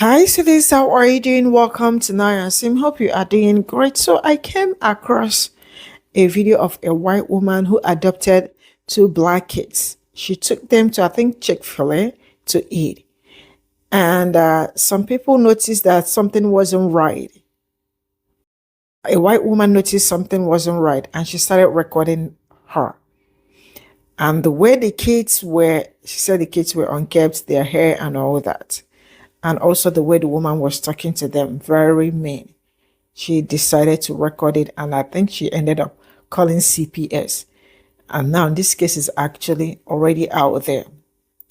Hi, Celeste. How are you doing? Welcome to Naya Sim. Hope you are doing great. So, I came across a video of a white woman who adopted two black kids. She took them to, I think, Chick-fil-A to eat. And some people noticed that something wasn't right. A white woman noticed something wasn't right and she started recording her. And the way the kids were, she said the kids were unkempt, their hair and all that. And also the way the woman was talking to them, very mean. She decided to record it, and I think she ended up calling CPS. And now this case is actually already out there.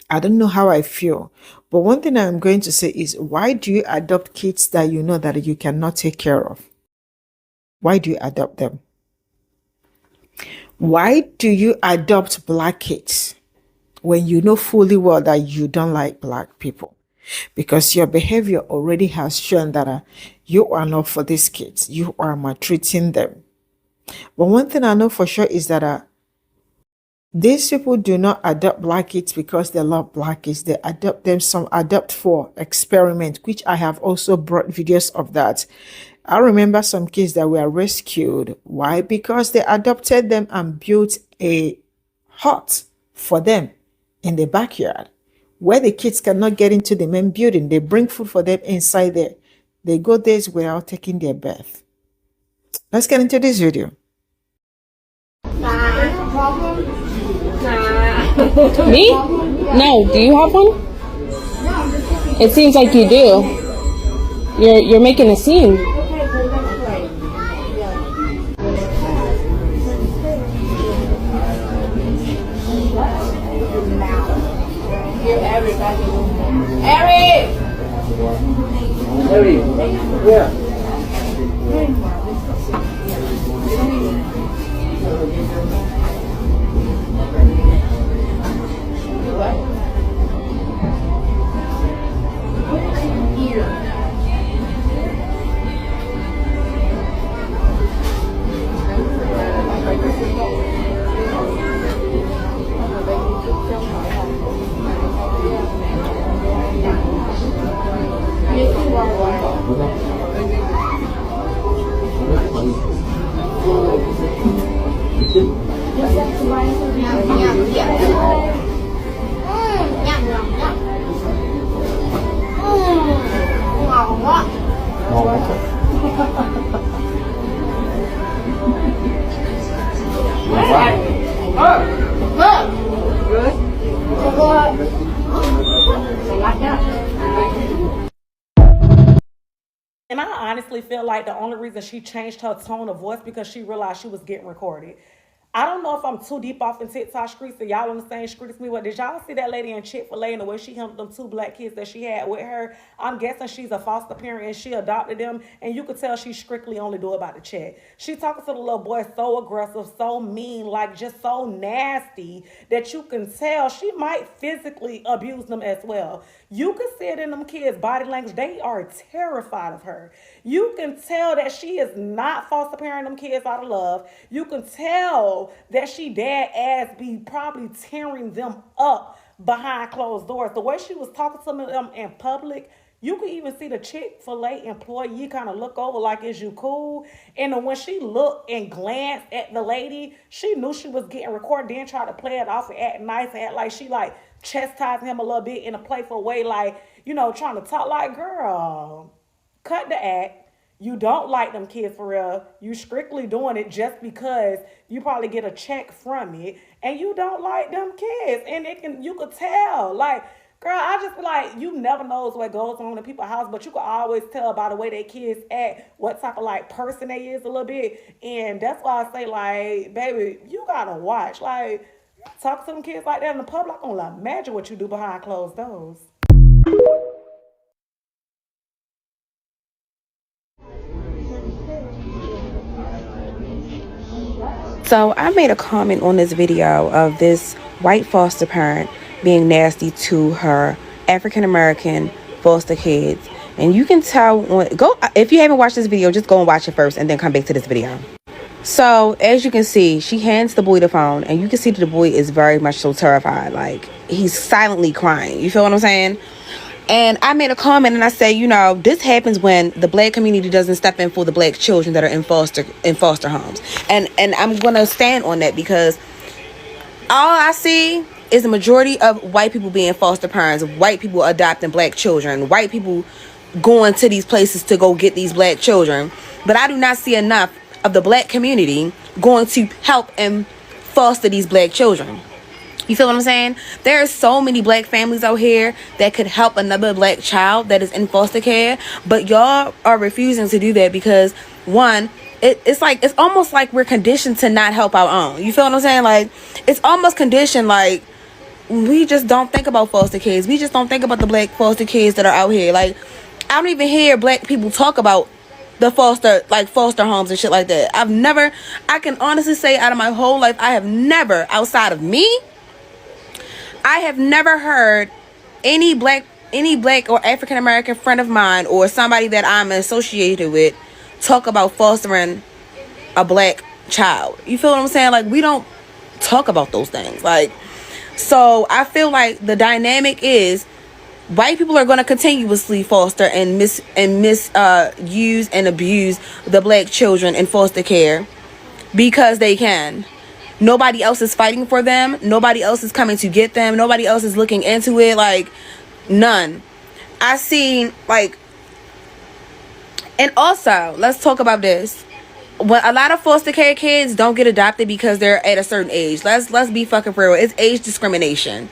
I don't know how I feel, but one thing I'm going to say is, why do you adopt kids that you know that you cannot take care of? Why do you adopt them? Why do you adopt black kids when you know fully well that you don't like black people? Because your behavior already has shown that you are not for these kids. You are maltreating them. But one thing I know for sure is that these people do not adopt black kids because they love black kids. They adopt them, some adopt for experiment, which I have also brought videos of that. I remember some kids that were rescued. Why? Because they adopted them and built a hut for them in the backyard where the kids cannot get into the main building. They bring food for them inside there. They go days without taking their bath. Let's get into this video. Me? No. Do you have one? It seems like you do. You're making a scene. Harry, yeah. And I honestly feel like the only reason she changed her tone of voice because she realized she was getting recorded. I don't know if I'm too deep off in TikTok streets and y'all on the same streets as me, but did y'all see that lady in Chick-fil-A and the way she handled them two black kids that she had with her? I'm guessing she's a foster parent and she adopted them, and you could tell she strictly only do it about the check. She talking to the little boy so aggressive, so mean, like just so nasty that you can tell she might physically abuse them as well. You can see it in them kids' body language. They are terrified of her. You can tell that she is not foster parenting them kids out of love. You can tell that she dead ass be probably tearing them up behind closed doors. The way she was talking to them in public, you could even see the Chick-fil-A employee kind of look over like, is you cool? And then when she looked and glanced at the lady, she knew she was getting recorded, then tried to play it off and act nice and act like she like chastising him a little bit in a playful way, like, you know, trying to talk like, girl, cut the act. You don't like them kids for real. You strictly doing it just because you probably get a check from it, and you don't like them kids. And you could tell, like, girl, I just feel like you never knows what goes on in people's house, but you can always tell by the way their kids act what type of like person they is a little bit. And that's why I say, like, baby, you gotta watch. Like, talk to them kids like that in the public. I can only imagine what you do behind closed doors. So I made a comment on this video of this white foster parent being nasty to her African American foster kids. And you can tell if you haven't watched this video, just go and watch it first and then come back to this video. So as you can see, she hands the boy the phone, and you can see that the boy is very much so terrified. Like, he's silently crying. You feel what I'm saying? And I made a comment and I say, you know, this happens when the black community doesn't step in for the black children that are in foster homes. And I'm gonna stand on that, because all I see is the majority of white people being foster parents, white people adopting black children, white people going to these places to go get these black children. But I do not see enough of the black community going to help and foster these black children. You feel what I'm saying? There are so many black families out here that could help another black child that is in foster care, but y'all are refusing to do that because, one, it's almost like we're conditioned to not help our own. You feel what I'm saying? Like, it's almost conditioned, like, we just don't think about foster kids. We just don't think about the black foster kids that are out here. Like, I don't even hear black people talk about the foster homes and shit like that. I can honestly say, out of my whole life, I have never, outside of me, I have never heard any black or African American friend of mine or somebody that I'm associated with talk about fostering a black child. You feel what I'm saying? Like, we don't talk about those things. Like, so I feel like the dynamic is white people are going to continuously foster and misuse and abuse the black children in foster care because they can. Nobody else is fighting for them. Nobody else is coming to get them. Nobody else is looking into it. Like, none. I seen, like, and also, let's talk about this. When a lot of foster care kids don't get adopted because they're at a certain age. Let's be fucking real. It's age discrimination.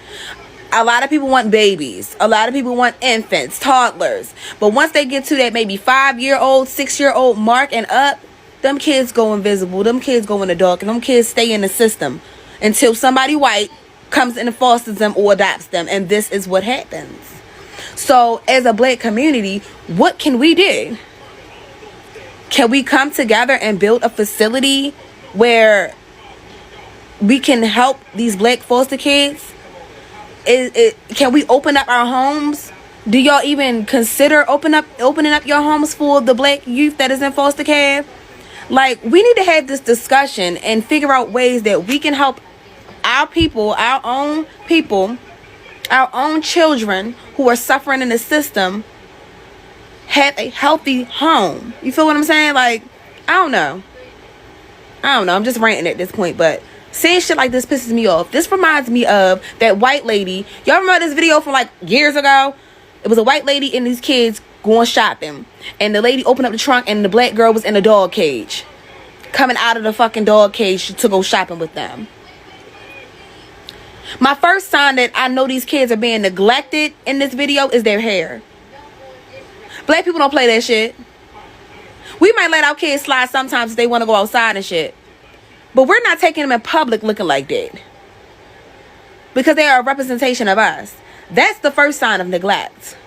A lot of people want babies. A lot of people want infants, toddlers. But once they get to that maybe 5-year-old, 6-year-old mark and up, them kids go invisible. Them kids go in the dark. And them kids stay in the system until somebody white comes in and fosters them or adopts them. And this is what happens. So as a black community, what can we do? Can we come together and build a facility where we can help these black foster kids? Can we open up our homes? Do y'all even consider opening up your homes for the black youth that is in foster care? Like, we need to have this discussion and figure out ways that we can help our people, our own children who are suffering in the system have a healthy home. You feel what I'm saying? Like, I don't know. I'm just ranting at this point, but saying shit like this pisses me off. This reminds me of that white lady. Y'all remember this video from like years ago? It was a white lady and these kids going shopping. And the lady opened up the trunk and the black girl was in a dog cage. Coming out of the fucking dog cage to go shopping with them. My first sign that I know these kids are being neglected in this video is their hair. Black people don't play that shit. We might let our kids slide sometimes if they want to go outside and shit. But we're not taking them in public looking like that. Because they are a representation of us. That's the first sign of neglect.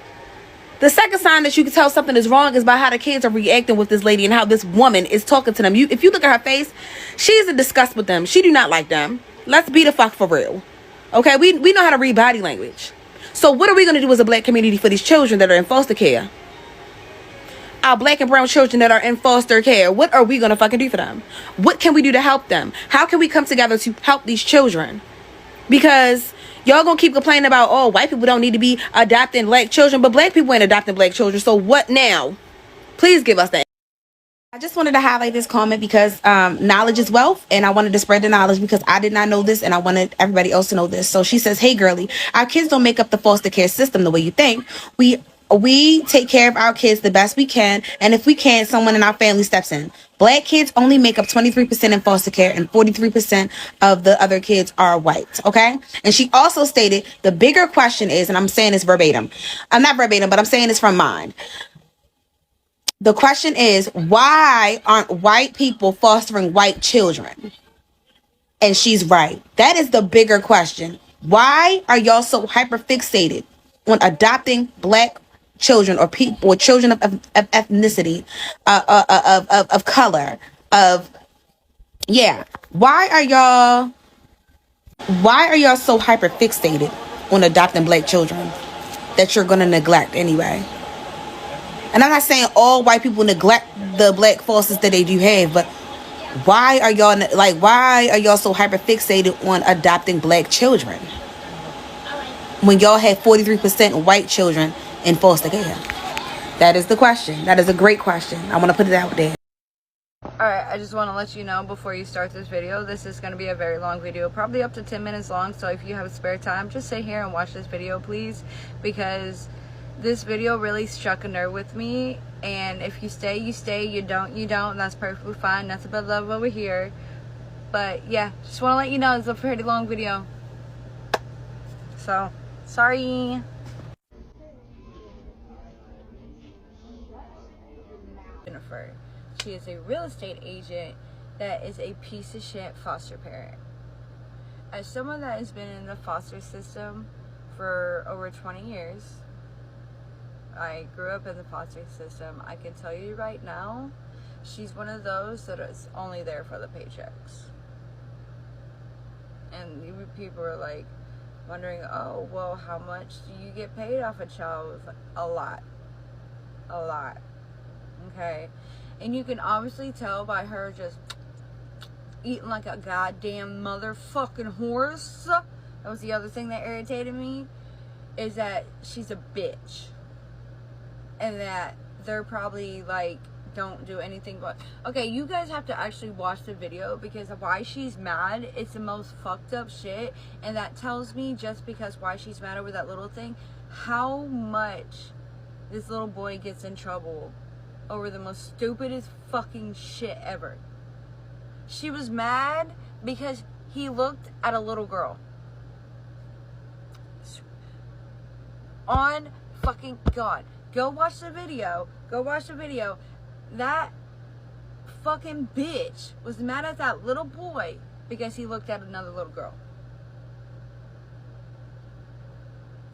The second sign that you can tell something is wrong is by how the kids are reacting with this lady and how this woman is talking to them. If you look at her face, she's in disgust with them. She do not like them. Let's be the fuck for real. Okay, we know how to read body language. So what are we going to do as a black community for these children that are in foster care? Our black and brown children that are in foster care, what are we going to fucking do for them? What can we do to help them? How can we come together to help these children? Because y'all going to keep complaining about, oh, white people don't need to be adopting black children, but black people ain't adopting black children. So what now? Please give us that. I just wanted to highlight this comment because knowledge is wealth, and I wanted to spread the knowledge because I did not know this and I wanted everybody else to know this. So she says, hey, girly, our kids don't make up the foster care system the way you think. We take care of our kids the best we can, and if we can't, someone in our family steps in. Black kids only make up 23% in foster care, and 43% of the other kids are white, okay? And she also stated the bigger question is, and I'm saying this verbatim. I'm not verbatim, but I'm saying this from mind. The question is, why aren't white people fostering white children? And she's right. That is the bigger question. Why are y'all so hyper-fixated on adopting black children or people or children of ethnicity, of color, why are y'all so hyper fixated on adopting black children that you're gonna neglect anyway? And I'm not saying all white people neglect the black fosters that they do have, but why are y'all so hyper fixated on adopting black children when y'all have 43% white children in foster care? That is the question. That is a great question. I want to put it out there. Alright, I just want to let you know before you start this video, this is going to be a very long video, probably up to 10 minutes long, so if you have spare time, just sit here and watch this video, please, because this video really struck a nerve with me, and if you stay, you stay, you don't, and that's perfectly fine, nothing but love over here, but yeah, just want to let you know it's a pretty long video, so, sorry. Jennifer. She is a real estate agent that is a piece of shit foster parent. As someone that has been in the foster system for over 20 years, I grew up in the foster system, I can tell you right now, she's one of those that is only there for the paychecks. And people are like wondering, oh, well, how much do you get paid off a child? A lot. A lot. Okay? And you can obviously tell by her just eating like a goddamn motherfucking horse. That was the other thing that irritated me, is that she's a bitch. And that they're probably like, don't do anything but... Okay, you guys have to actually watch the video, because why she's mad, it's the most fucked up shit. And that tells me, just because why she's mad over that little thing, how much this little boy gets in trouble over the most stupidest fucking shit ever. She was mad because he looked at a little girl. On fucking God. Go watch the video. Go watch the video. That fucking bitch was mad at that little boy because he looked at another little girl.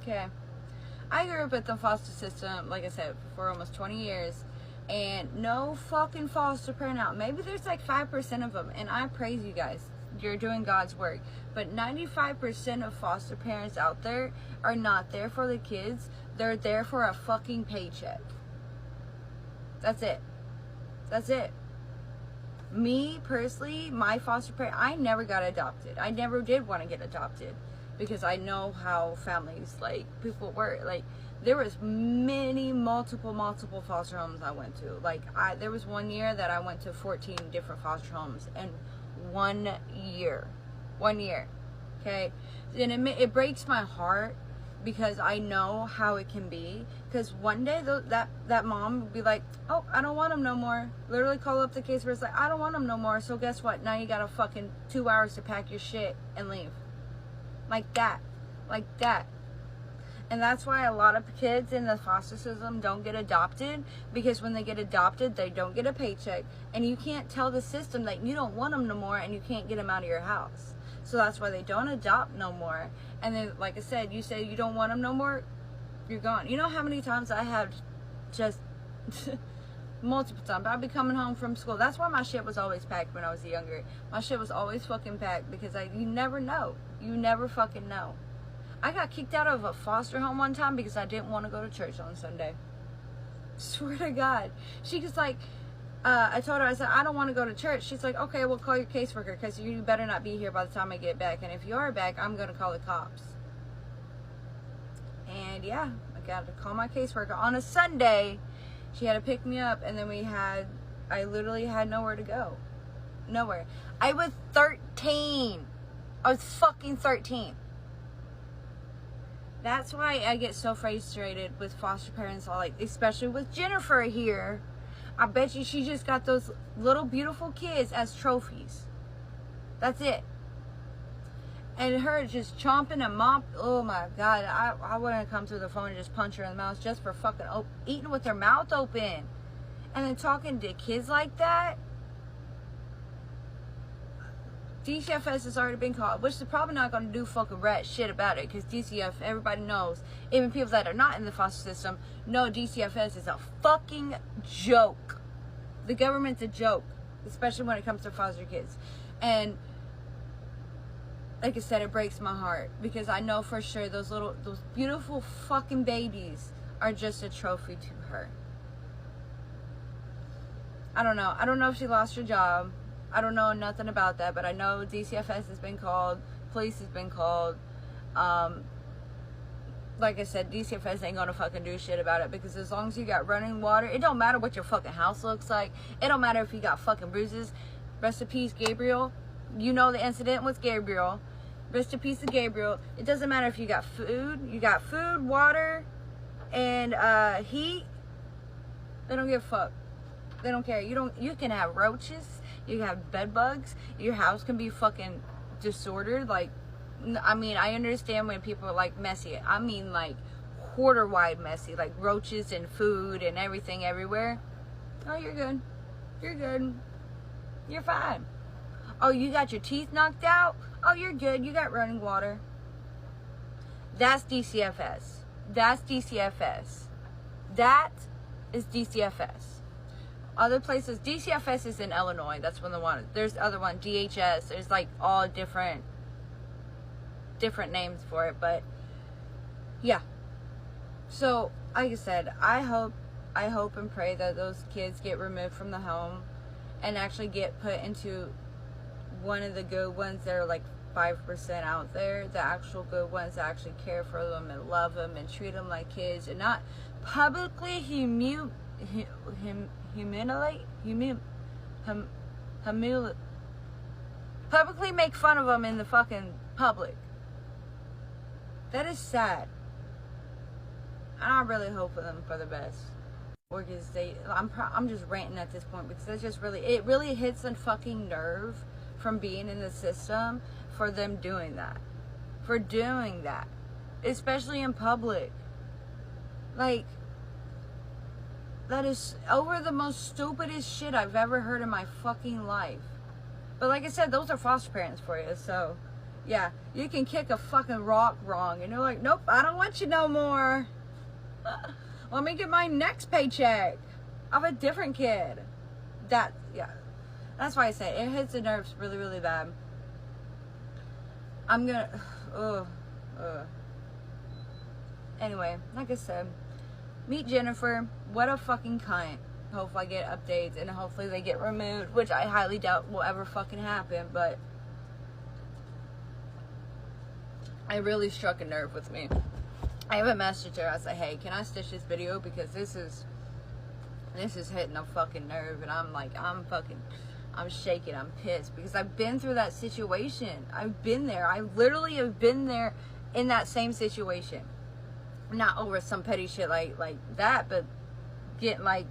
Okay. I grew up at the foster system, like I said, for almost 20 years. And no fucking foster parent out. Maybe there's like 5% of them. And I praise you guys. You're doing God's work. But 95% of foster parents out there are not there for the kids. They're there for a fucking paycheck. That's it. That's it. Me, personally, my foster parent, I never got adopted. I never did want to get adopted. Because I know how families, like, people work. Like, there was multiple foster homes I went to. Like, there was one year that I went to 14 different foster homes in 1 year. 1 year. Okay? And it breaks my heart, because I know how it can be. Because one day that mom would be like, oh, I don't want him no more. Literally call up the case where it's like, I don't want him no more. So guess what? Now you got a fucking 2 hours to pack your shit and leave. Like that. Like that. And that's why a lot of kids in the foster system don't get adopted, because when they get adopted, they don't get a paycheck. And you can't tell the system that you don't want them no more, and you can't get them out of your house. So that's why they don't adopt no more. And then, like I said, you say you don't want them no more, you're gone. You know how many times I have just multiple times. I'd be coming home from school. That's why my shit was always packed when I was younger. My shit was always fucking packed, because you never know. You never fucking know. I got kicked out of a foster home one time because I didn't want to go to church on Sunday. Swear to God. She was like, I told her, I said, I don't want to go to church. She's like, okay, well, call your caseworker, because you better not be here by the time I get back. And if you are back, I'm going to call the cops. And yeah, I got to call my caseworker. On a Sunday, she had to pick me up, and then I literally had nowhere to go. Nowhere. I was 13. I was fucking 13. That's why I get so frustrated with foster parents, like, especially with Jennifer here. I bet you she just got those little beautiful kids as trophies. That's it. And her just chomping and oh my God, I wouldn't come to the phone and just punch her in the mouth just for fucking eating with her mouth open. And then talking to kids like that. DCFS has already been called, which they're probably not going to do fucking rat shit about it, because DCF, everybody knows, even people that are not in the foster system, know DCFS is a fucking joke. The government's a joke, especially when it comes to foster kids. And like I said, it breaks my heart, because I know for sure those beautiful fucking babies are just a trophy to her. I don't know. I don't know if she lost her job. I don't know nothing about that, but I know DCFS has been called, police has been called, like I said, DCFS ain't gonna fucking do shit about it, because as long as you got running water, it don't matter what your fucking house looks like. It don't matter if you got fucking bruises. Rest in peace, Gabriel. You know the incident with Gabriel. Rest in peace to Gabriel. It doesn't matter if you got food, water, and heat. They don't give a fuck. They don't care. You can have roaches, you can have bed bugs, your house can be fucking disordered. Like, I mean, I understand when people are like messy. I mean like quarter wide messy, like roaches and food and everything everywhere. Oh, you're good. You're good. You're fine. Oh, you got your teeth knocked out? Oh, you're good. You got running water. That's DCFS. That's DCFS. That is DCFS. Other places, DCFS is in Illinois. That's one of the one. There's the other one, DHS. There's like all different names for it, but yeah. So, like I said, I hope and pray that those kids get removed from the home and actually get put into one of the good ones that are like 5% out there, the actual good ones that actually care for them and love them and treat them like kids, and not publicly publicly make fun of them in the fucking public. That is sad. And I really hope for them for the best. I'm just ranting at this point, because that's just it really hits a fucking nerve from being in the system for them doing that. For doing that. Especially in public. Like, that is over the most stupidest shit I've ever heard in my fucking life. But like I said, those are foster parents for you, so yeah, you can kick a fucking rock wrong and you're like, nope, I don't want you no more. Let me get my next paycheck of a different kid. Yeah. That's why I say it hits the nerves really, really bad. I'm gonna, Anyway, like I said, meet Jennifer. What a fucking cunt. Hopefully I get updates and hopefully they get removed, which I highly doubt will ever fucking happen, but it really struck a nerve with me. I haven't messaged her. I said, hey, can I stitch this video, because this is hitting a fucking nerve, and I'm like, I'm shaking, I'm pissed, because I've been through that situation. I've been there. I literally have been there in that same situation. Not over some petty shit like that, but getting like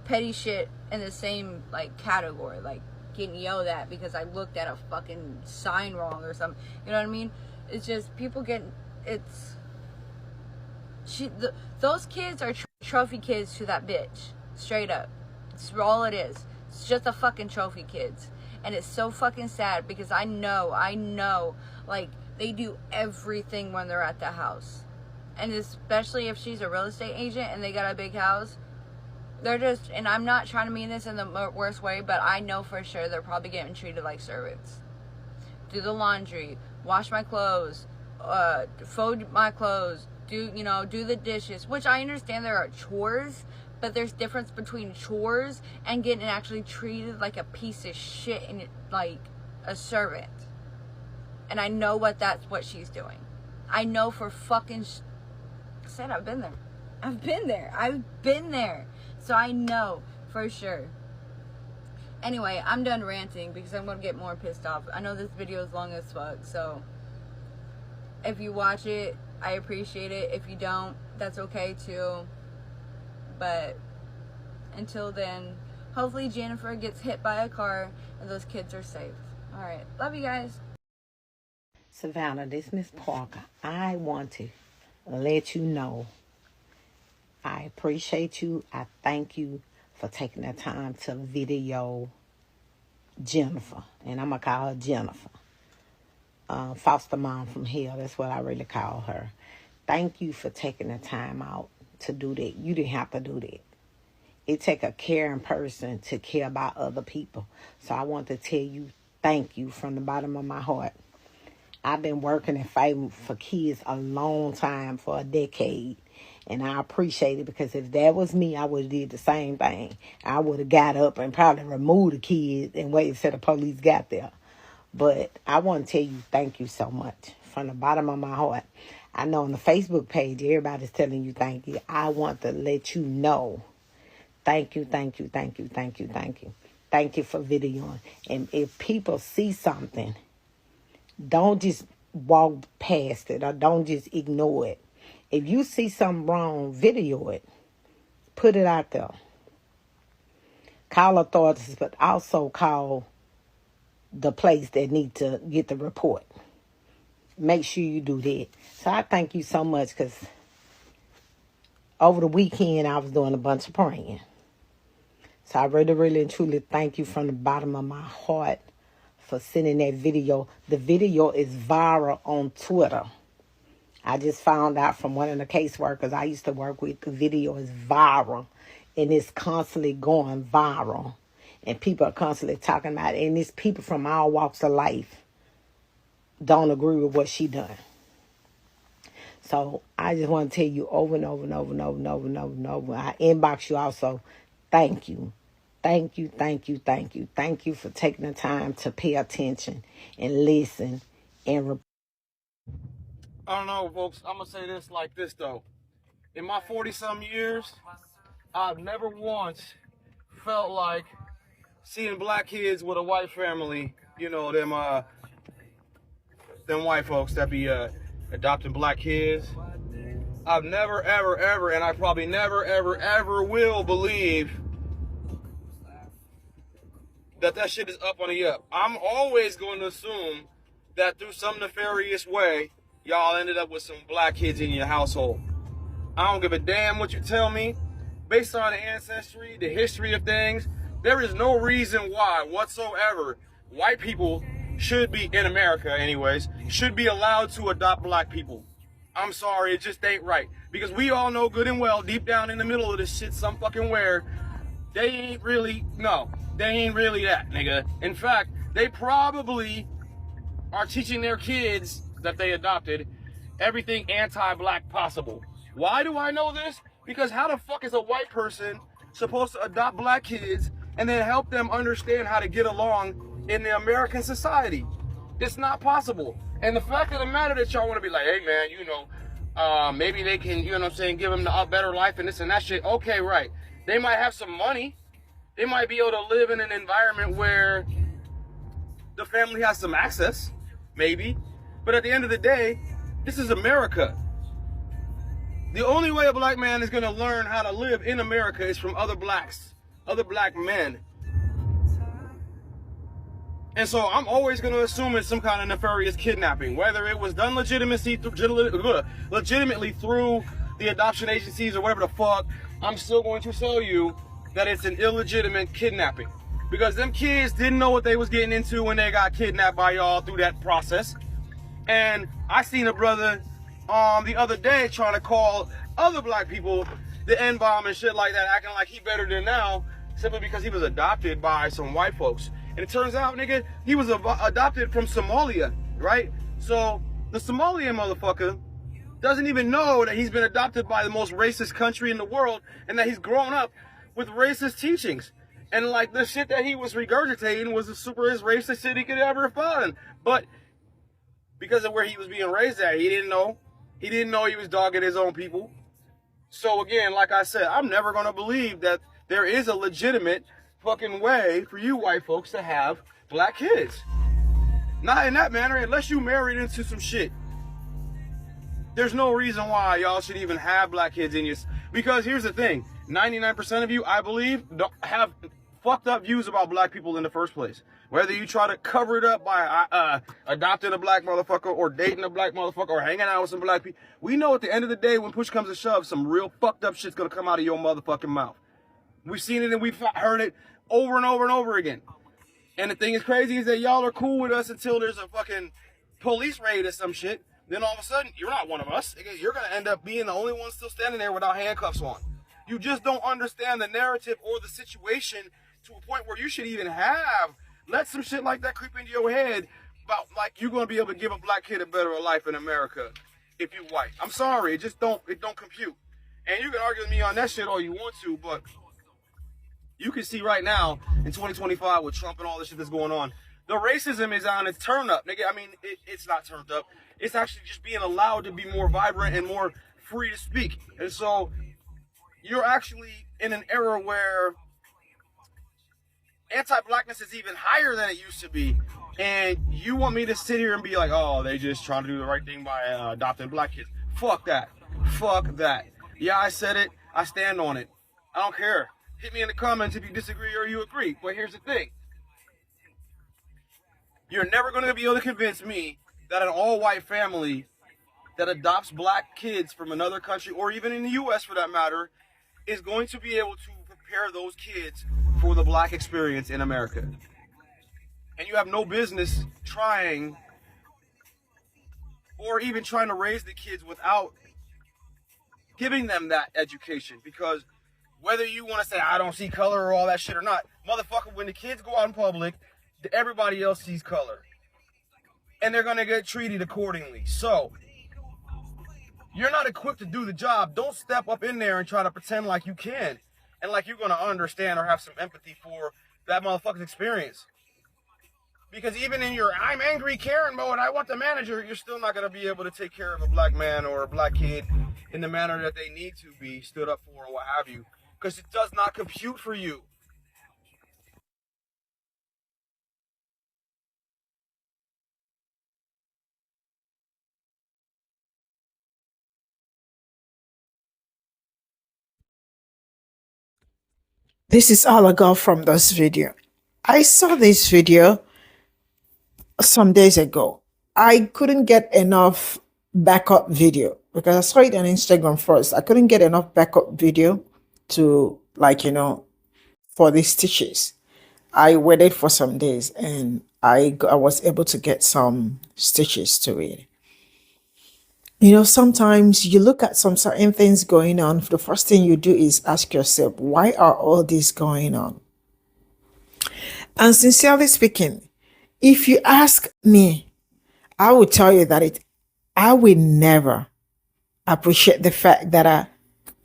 petty shit in the same like category, like getting yelled at because I looked at a fucking sign wrong or something. You know what I mean? It's just people getting those kids are trophy kids to that bitch. Straight up. It's all it is. It's just a fucking trophy kids. And it's so fucking sad, because I know, like, they do everything when they're at the house. And especially if she's a real estate agent and they got a big house, they're just, and I'm not trying to mean this in the worst way, but I know for sure they're probably getting treated like servants. Do the laundry, wash my clothes, fold my clothes, do the dishes, which I understand there are chores, but there's difference between chores and getting actually treated like a piece of shit and like a servant. And I know that's what she's doing. I know for fucking said I've been there. So I know for sure. Anyway, I'm done ranting because I'm gonna get more pissed off. I know this video is long as fuck, so if you watch it, I appreciate it. If you don't, that's okay too. But until then, hopefully Jennifer gets hit by a car and those kids are safe. Alright, love you guys. Savannah, this is Miss Parker. I want to let you know I appreciate you. I thank you for taking the time to video Jennifer. And I'm going to call her Jennifer. Foster mom from hell. That's what I really call her. Thank you for taking the time out to do that. You didn't have to do that. It takes a caring person to care about other people. So I want to tell you thank you from the bottom of my heart. I've been working and fighting for kids a long time, for a decade. And I appreciate it, because if that was me, I would have did the same thing. I would have got up and probably removed the kids and waited until the police got there. But I want to tell you thank you so much from the bottom of my heart. I know on the Facebook page, everybody's telling you thank you. I want to let you know. Thank you, thank you, thank you, thank you, thank you. Thank you for videoing. And if people see something, don't just walk past it or don't just ignore it. If you see something wrong, video it. Put it out there. Call authorities, but also call the place that need to get the report. Make sure you do that. So I thank you so much because over the weekend I was doing a bunch of praying. So I really, really and truly thank you from the bottom of my heart for sending that video. The video is viral on Twitter. I just found out from one of the caseworkers I used to work with, the video is viral. And it's constantly going viral. And people are constantly talking about it. And it's people from all walks of life don't agree with what she done. So I just want to tell you over and over and over and over and over and over and over. I inbox you also. Thank you. Thank you, thank you, thank you. Thank you for taking the time to pay attention and listen and I don't know, folks. I'm going to say this like this, though. In my 40-some years, I've never once felt like seeing black kids with a white family, you know, them white folks that be adopting black kids. I've never, ever, ever, and I probably never, ever, ever will believe that shit is up on the up. I'm always going to assume that through some nefarious way, y'all ended up with some black kids in your household. I don't give a damn what you tell me. Based on the ancestry, the history of things, there is no reason why whatsoever white people should be, in America anyways, should be allowed to adopt black people. I'm sorry, it just ain't right. Because we all know good and well, deep down in the middle of this shit, some fucking where, they ain't really that, nigga. In fact, they probably are teaching their kids that they adopted everything anti-black possible. Why do I know this? Because how the fuck is a white person supposed to adopt black kids and then help them understand how to get along in the American society? It's not possible. And the fact of the matter that y'all want to be like, hey man, you know, maybe they can, you know what I'm saying, give them a better life and this and that shit. Okay, right. They might have some money. They might be able to live in an environment where the family has some access, maybe. But at the end of the day, this is America. The only way a black man is going to learn how to live in America is from other blacks, other black men. And so I'm always going to assume it's some kind of nefarious kidnapping, whether it was done legitimately through the adoption agencies or whatever the fuck. I'm still going to tell you that it's an illegitimate kidnapping, because them kids didn't know what they was getting into when they got kidnapped by y'all through that process. And I seen a brother the other day trying to call other black people the N-bomb and shit like that, acting like he better than now simply because he was adopted by some white folks. And it turns out, nigga, he was adopted from Somalia, right? So the Somalian motherfucker doesn't even know that he's been adopted by the most racist country in the world and that he's grown up with racist teachings. And like the shit that he was regurgitating was the superest racist shit he could ever find. But because of where he was being raised at, he didn't know. He didn't know he was dogging his own people. So again, like I said, I'm never going to believe that there is a legitimate fucking way for you white folks to have black kids. Not in that manner, unless you married into some shit. There's no reason why y'all should even have black kids in you. Because here's the thing, 99% of you, I believe, don't have fucked up views about black people in the first place. Whether you try to cover it up by adopting a black motherfucker or dating a black motherfucker or hanging out with some black people, we know at the end of the day, when push comes to shove, some real fucked up shit's gonna come out of your motherfucking mouth. We've seen it and we've heard it over and over and over again. And the thing is crazy is that y'all are cool with us until there's a fucking police raid or some shit. Then all of a sudden, you're not one of us. You're gonna end up being the only one still standing there without handcuffs on. You just don't understand the narrative or the situation to a point where you should even let some shit like that creep into your head about like you're gonna be able to give a black kid a better life in America if you white. I'm sorry, it don't compute. And you can argue with me on that shit all you want to, but you can see right now in 2025 with Trump and all this shit that's going on, The racism is on its turn up, nigga. I mean, it's not turned up. It's actually just being allowed to be more vibrant and more free to speak. And so you're actually in an era where anti-blackness is even higher than it used to be. And you want me to sit here and be like, oh, they just trying to do the right thing by adopting black kids. Fuck that. Fuck that. Yeah, I said it. I stand on it. I don't care. Hit me in the comments if you disagree or you agree. But here's the thing. You're never going to be able to convince me that an all-white family that adopts black kids from another country, or even in the U.S. for that matter, is going to be able to prepare those kids for the black experience in America. And you have no business trying or even trying to raise the kids without giving them that education. Because whether you want to say, I don't see color or all that shit or not, motherfucker, when the kids go out in public, everybody else sees color. And they're going to get treated accordingly. So, you're not equipped to do the job. Don't step up in there and try to pretend like you can. And like you're going to understand or have some empathy for that motherfucker's experience. Because even in your I'm angry Karen mode, I want the manager, you're still not going to be able to take care of a black man or a black kid in the manner that they need to be stood up for or what have you. Because it does not compute for you. This is all I got from this video. I saw this video some days ago. I couldn't get enough backup video because I saw it on Instagram first. I couldn't get enough backup video to, like, for these stitches. I waited for some days and I was able to get some stitches to it. Sometimes you look at some certain things going on. The first thing you do is ask yourself, why are all this going on? And sincerely speaking, if you ask me, I will tell you that I will never appreciate the fact that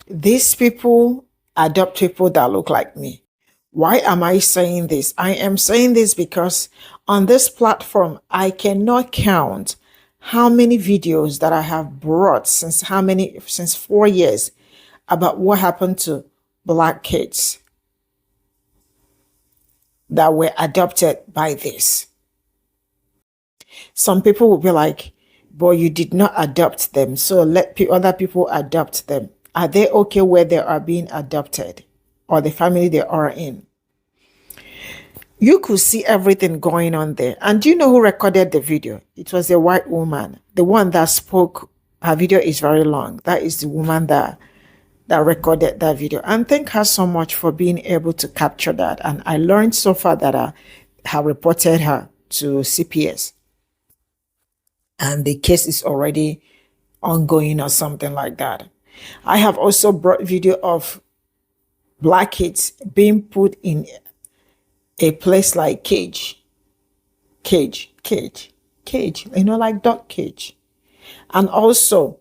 these people adopt people that look like me. Why am I saying this? I am saying this because on this platform, I cannot count how many videos that I have brought since 4 years about what happened to black kids that were adopted by this. Some people will be like, but you did not adopt them, so let other people adopt them. Are they okay where they are being adopted or the family they are in? You could see everything going on there. And do you know who recorded the video? It was a white woman. The one that spoke. Her video is very long. That is the woman that recorded that video. And thank her so much for being able to capture that. And I learned so far that I have reported her to CPS. And the case is already ongoing or something like that. I have also brought video of black kids being put in a place like cage, like dog cage. And also,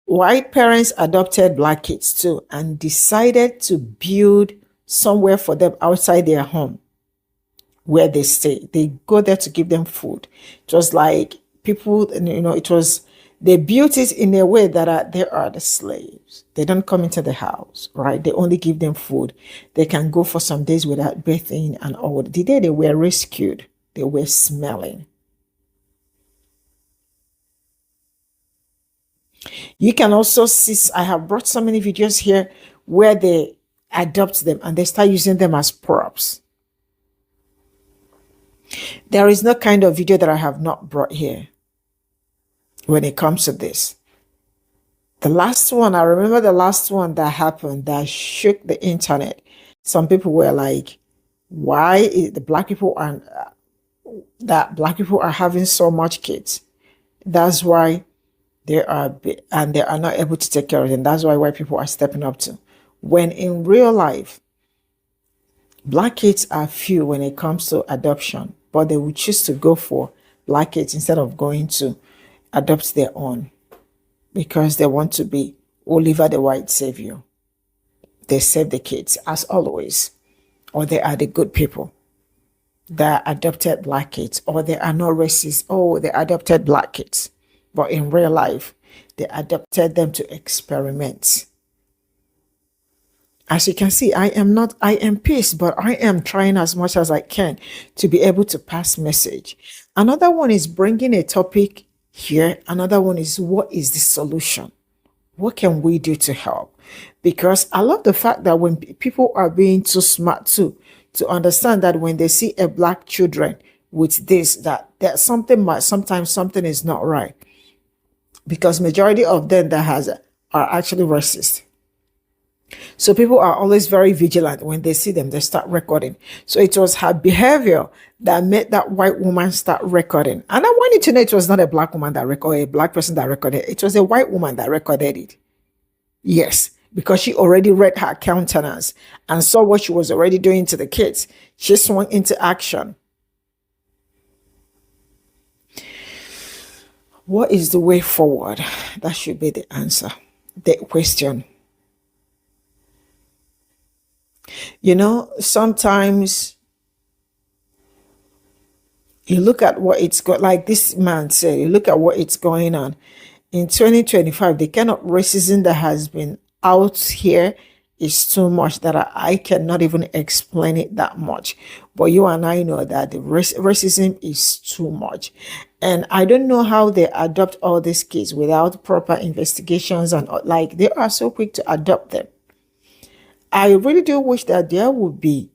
white parents adopted black kids too and decided to build somewhere for them outside their home where they stay. They go there to give them food. It was like people, they built it in a way that they are the slaves. They don't come into the house, right? They only give them food. They can go for some days without bathing and all. The day they were rescued, they were smelling. You can also see, I have brought so many videos here where they adopt them and they start using them as props. There is no kind of video that I have not brought here when it comes to this. The last one, I remember the last one that happened that shook the internet. Some people were like, why is the black people are having so much kids? That's why they are not able to take care of them. That's why white people are stepping up to. When in real life, black kids are few when it comes to adoption, but they would choose to go for black kids instead of going to adopt their own because they want to be Oliver the White Savior. They save the kids as always, or they are the good people. that adopted black kids, or they are not racist. Oh, they adopted black kids. But in real life, they adopted them to experiment. As you can see, I am pissed, but I am trying as much as I can to be able to pass message. Another one is bringing a topic here. Another one is, what is the solution? What can we do to help? Because I love the fact that when people are being too smart too, to understand that when they see a black children with this, that sometimes something is not right. Because majority of them that are actually racist. So people are always very vigilant. When they see them, they start recording. So it was her behavior that made that white woman start recording. And I want you to know it was not a black woman that recorded, a black person that recorded. It was a white woman that recorded it. Yes, because she already read her countenance and saw what she was already doing to the kids. She swung into action. What is the way forward? That should be the answer. The question. You know, sometimes you look at what it's got, like this man said, you look at what it's going on. In 2025, the kind of racism that has been out here is too much that I cannot even explain it that much. But you and I know that the racism is too much. And I don't know how they adopt all these kids without proper investigations, and like they are so quick to adopt them. I really do wish that there would be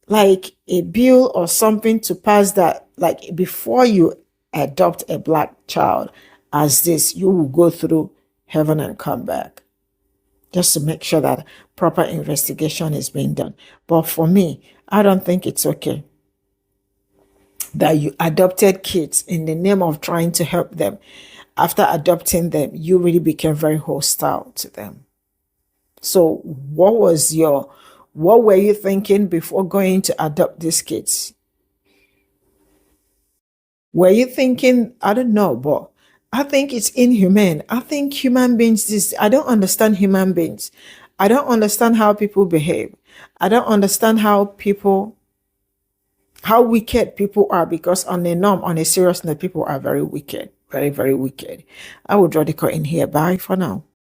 like a bill or something to pass that, like before you adopt a black child as this, you will go through heaven and come back, just to make sure that proper investigation is being done. But for me, I don't think it's okay that you adopted kids in the name of trying to help them. After adopting them, you really became very hostile to them. So what were you thinking before going to adopt these kids? Were you thinking, I don't know, but I think it's inhumane. I think human beings, I don't understand human beings. I don't understand how people behave. I don't understand how wicked people are, because on a serious note, people are very wicked, very, very wicked. I would draw the curtain here. Bye for now.